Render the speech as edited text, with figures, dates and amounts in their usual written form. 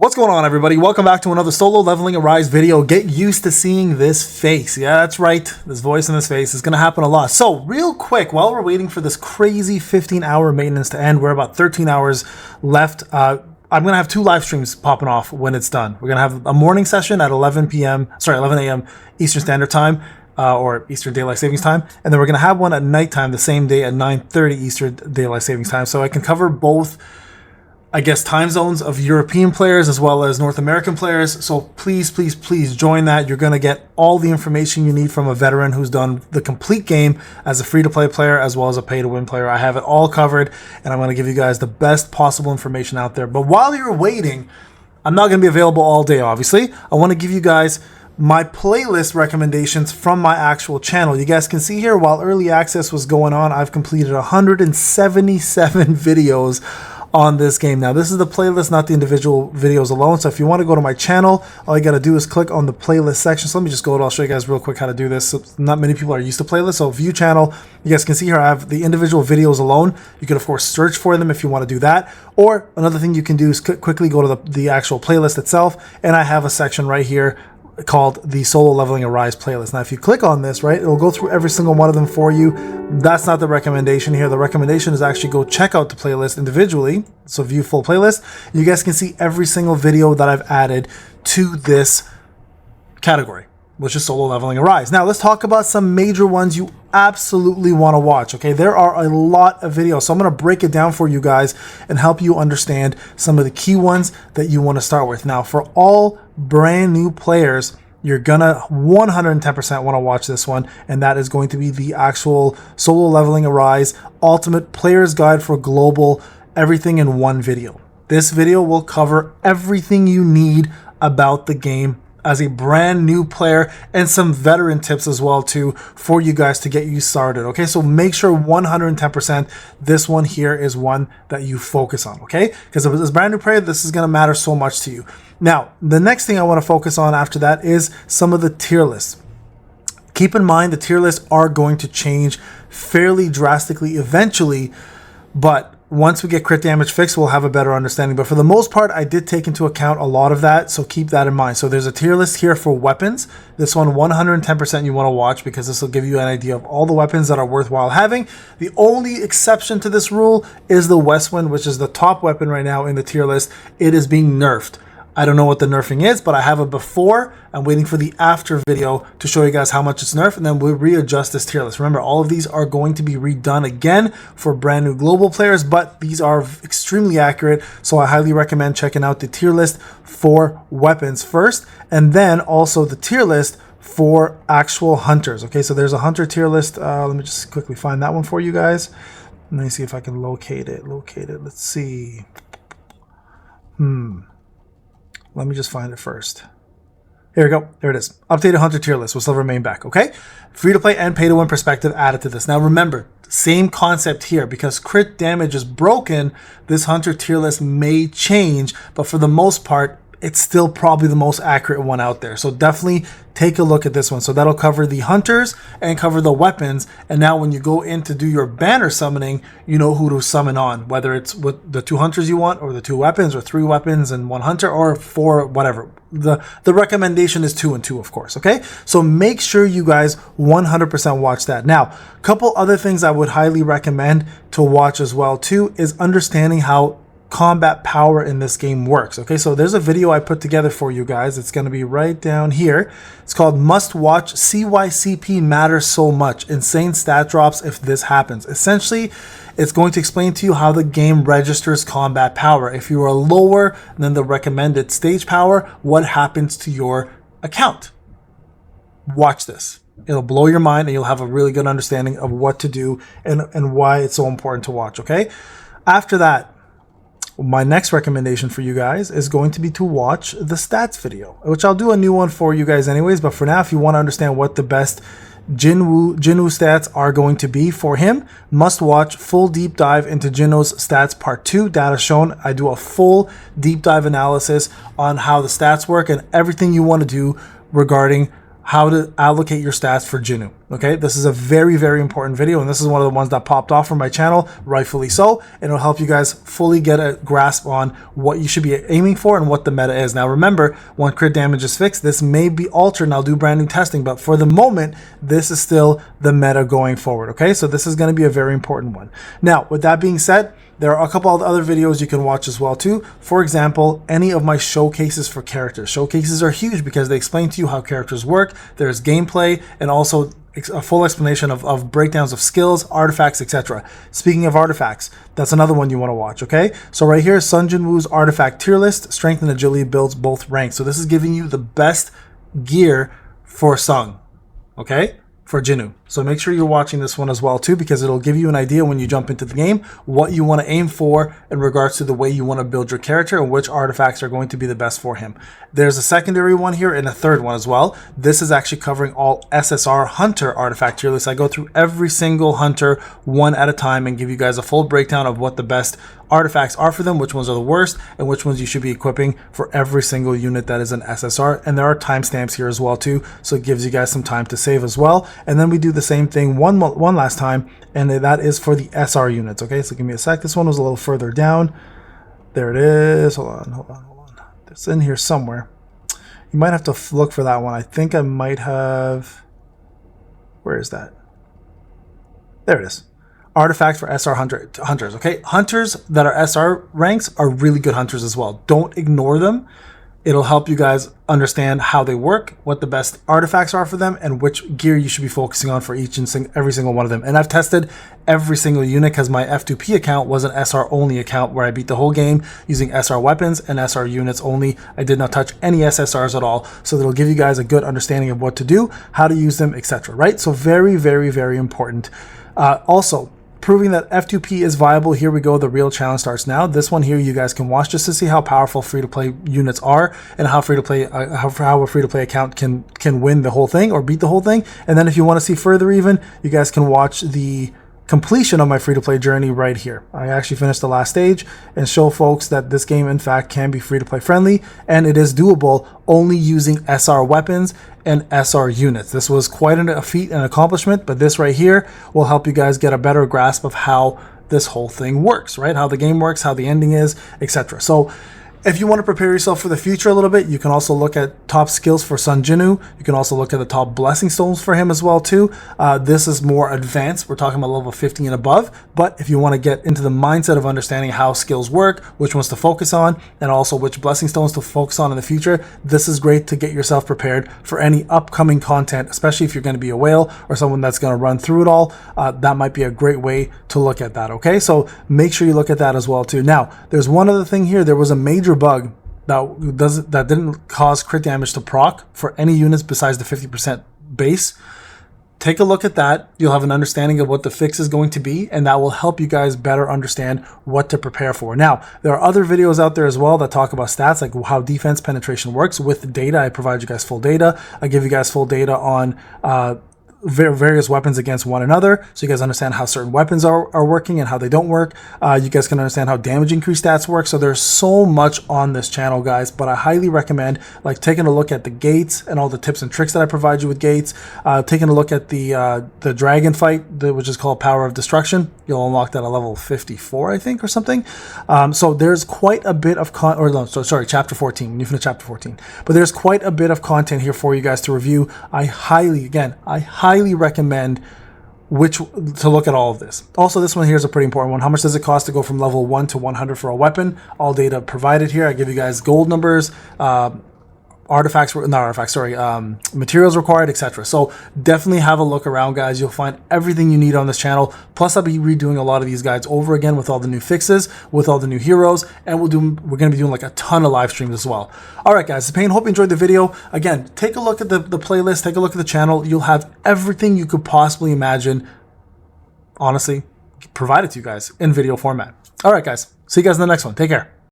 What's going on, everybody? Welcome back to another Solo Leveling Arise video. Get used to seeing this face. Yeah, that's right. This voice in this face is going to happen a lot. So real quick, while we're waiting for this crazy 15-hour maintenance to end, we're about 13 hours left. I'm going to have two live streams popping off when it's done. We're going to have a morning session at 11 a.m. Eastern Standard Time. Or Eastern Daylight Savings Time, and then we're going to have one at nighttime the same day at 9:30 Eastern Daylight Savings Time, so I can cover both, I guess, time zones of European players as well as North American players. So please join that. You're going to get all the information you need from a veteran who's done the complete game as a free-to-play player as well as a pay-to-win player. I have it all covered, and I'm going to give you guys the best possible information out there. But while you're waiting, I'm not going to be available all day, obviously. I want to give you guys my playlist recommendations from my actual channel. You guys can see here, while early access was going on, I've completed 177 videos on this game. Now, this is the playlist, not the individual videos alone. So if you want to go to my channel, all you got to do is click on the playlist section. So let me just go to, I'll show you guys real quick how to do this. So not many people are used to playlists. So view channel, you guys can see here, I have the individual videos alone. You can, of course, search for them if you want to do that. Or another thing you can do is quickly go to the actual playlist itself. And I have a section right here called the Solo Leveling Arise playlist. Now, if you click on this, right, it'll go through every single one of them for you. That's not the recommendation here. The recommendation is actually go check out the playlist individually. So view full playlist. You guys can see every single video that I've added to this category, which is Solo Leveling Arise. Now, let's talk about some major ones you absolutely want to watch. Okay, there are a lot of videos, so I'm going to break it down for you guys and help you understand some of the key ones that you want to start with. Now, for all brand new players, you're gonna 110% want to watch this one, and that is going to be the actual Solo Leveling Arise Ultimate Player's Guide for Global, everything in one video. This video will cover everything you need about the game as a brand new player, and some veteran tips as well too for you guys to get you started. Okay, so make sure 110% this one here is one that you focus on. Okay, because as a brand new player, this is going to matter so much to you. Now, the next thing I want to focus on after that is some of the tier lists. Keep in mind the tier lists are going to change fairly drastically eventually, but once we get crit damage fixed, we'll have a better understanding. But for the most part, I did take into account a lot of that, so keep that in mind. So there's a tier list here for weapons. This one, 110% you want to watch, because this will give you an idea of all the weapons that are worthwhile having. The only exception to this rule is the Westwind, which is the top weapon right now in the tier list. It is being nerfed. I don't know what the nerfing is, but I have a before. I'm waiting for the after video to show you guys how much it's nerfed, and then we'll readjust this tier list. Remember, all of these are going to be redone again for brand new global players, but these are extremely accurate, so I highly recommend checking out the tier list for weapons first, and then also the tier list for actual hunters. Okay, so there's a hunter tier list. Let me just quickly find that one for you guys. Let me see if I can locate it. Let's see. Let me just find it first. Here we go. There it is. Updated hunter tier list will still remain back. Okay. Free to play and pay to win perspective added to this. Now remember, same concept here, because crit damage is broken. This hunter tier list may change, but for the most part, it's still probably the most accurate one out there. So definitely take a look at this one. So that'll cover the hunters and cover the weapons. And now when you go in to do your banner summoning, you know who to summon on, whether it's with the 2 hunters you want, or the 2 weapons, or 3 weapons and 1 hunter, or 4, whatever. The recommendation is 2 and 2, of course. Okay, so make sure you guys 100% watch that. Now, a couple other things I would highly recommend to watch as well too is understanding how combat power in this game works. Okay, so there's a video I put together for you guys. It's going to be right down here. It's called Must Watch, See Why CP Matters So Much, Insane Stat Drops If This Happens. Essentially, it's going to explain to you how the game registers combat power. If you are lower than the recommended stage power, what happens to your account? Watch this. It'll blow your mind, and you'll have a really good understanding of what to do and why it's so important to watch. Okay, after that, my next recommendation for you guys is going to be to watch the stats video, which I'll do a new one for you guys anyways. But for now, if you want to understand what the best Jinwoo stats are going to be for him, must watch full deep dive into Jinwoo's stats part 2, data shown. I do a full deep dive analysis on how the stats work and everything you want to do regarding how to allocate your stats for Jinnu. Okay, this is a very, very important video, and this is one of the ones that popped off from my channel, rightfully so, and it'll help you guys fully get a grasp on what you should be aiming for and what the meta is. Now remember, when crit damage is fixed, this may be altered, and I'll do brand new testing, but for the moment, this is still the meta going forward. Okay, so this is going to be a very important one. Now, with that being said, there are a couple of other videos you can watch as well too. For example, any of my showcases for characters. Showcases are huge because they explain to you how characters work. There's gameplay and also a full explanation of breakdowns of skills, artifacts, etc. Speaking of artifacts, that's another one you want to watch, okay? So right here, Sun Jinwoo's artifact tier list, strength and agility builds both ranks. So this is giving you the best gear for Sung, okay? For Jinwoo. So make sure you're watching this one as well too, because it'll give you an idea when you jump into the game what you want to aim for in regards to the way you want to build your character and which artifacts are going to be the best for him. There's a secondary one here and a third one as well. This is actually covering all SSR Hunter artifact tier lists. I go through every single Hunter one at a time and give you guys a full breakdown of what the best artifacts are for them, which ones are the worst, and which ones you should be equipping for every single unit that is an SSR. And there are timestamps here as well too, so it gives you guys some time to save as well. And then we do the same thing one last time, and that is for the SR units. Okay, so give me a sec. This one was a little further down. There it is. Hold on. It's in here somewhere. You might have to look for that one. I think I might have... Where is that? There it is. Artifacts for SR hunters. Okay, hunters that are SR ranks are really good hunters as well. Don't ignore them. It'll help you guys understand how they work, what the best artifacts are for them, and which gear you should be focusing on for each and every single one of them. And I've tested every single unit because my F2P account was an SR only account where I beat the whole game using SR weapons and SR units only. I did not touch any SSRs at all. So that'll give you guys a good understanding of what to do, how to use them, etc. Right? So very, very, very important. Also, proving that F2P is viable. Here we go. The real challenge starts now. This one here you guys can watch just to see how powerful free-to-play units are and how free-to-play how a free-to-play account can win the whole thing or beat the whole thing. And then if you want to see further even, you guys can watch the completion of my free-to-play journey right here. I actually finished the last stage and show folks that this game in fact can be free-to-play friendly, and it is doable only using SR weapons and SR units. This was quite a feat and accomplishment, but this right here will help you guys get a better grasp of how this whole thing works, right? How the game works, how the ending is, etc. So if you want to prepare yourself for the future a little bit, you can also look at top skills for Sun Jinwoo. You can also look at the top blessing stones for him as well too. This is more advanced. We're talking about level 50 and above. But if you want to get into the mindset of understanding how skills work, which ones to focus on, and also which blessing stones to focus on in the future, this is great to get yourself prepared for any upcoming content, especially if you're going to be a whale or someone that's going to run through it all. That might be a great way to look at that. Okay, so make sure you look at that as well too. Now, there's one other thing here. There was a major bug that didn't cause crit damage to proc for any units besides the 50% base. Take a look at that. You'll have an understanding of what the fix is going to be, and that will help you guys better understand what to prepare for. Now, there are other videos out there as well that talk about stats, like how defense penetration works with data. I provide you guys full data. I give you guys full data on various weapons against one another, so you guys understand how certain weapons are working and how they don't work. You guys can understand how damage increase stats work. So there's so much on this channel, guys, but I highly recommend like taking a look at the gates and all the tips and tricks that I provide you with gates, taking a look at the dragon fight, which is called Power of Destruction. You'll unlock that at level 54, I think, or something. So there's quite a bit of chapter 14, when you finish chapter 14, but there's quite a bit of content here for you guys to review. I highly recommend to look at all of this. Also, this one here is a pretty important one. How much does it cost to go from level 1 to 100 for a weapon? All data provided here. I give you guys gold numbers, materials required, etc. So definitely have a look around, guys. You'll find everything you need on this channel. Plus, I'll be redoing a lot of these guides over again with all the new fixes, with all the new heroes, and we're going to be doing like a ton of live streams as well. All right, guys, it's Payne. Hope you enjoyed the video. Again, take a look at the playlist, take a look at the channel. You'll have everything you could possibly imagine, honestly, provided to you guys in video format. All right, guys, see you guys in the next one. Take care.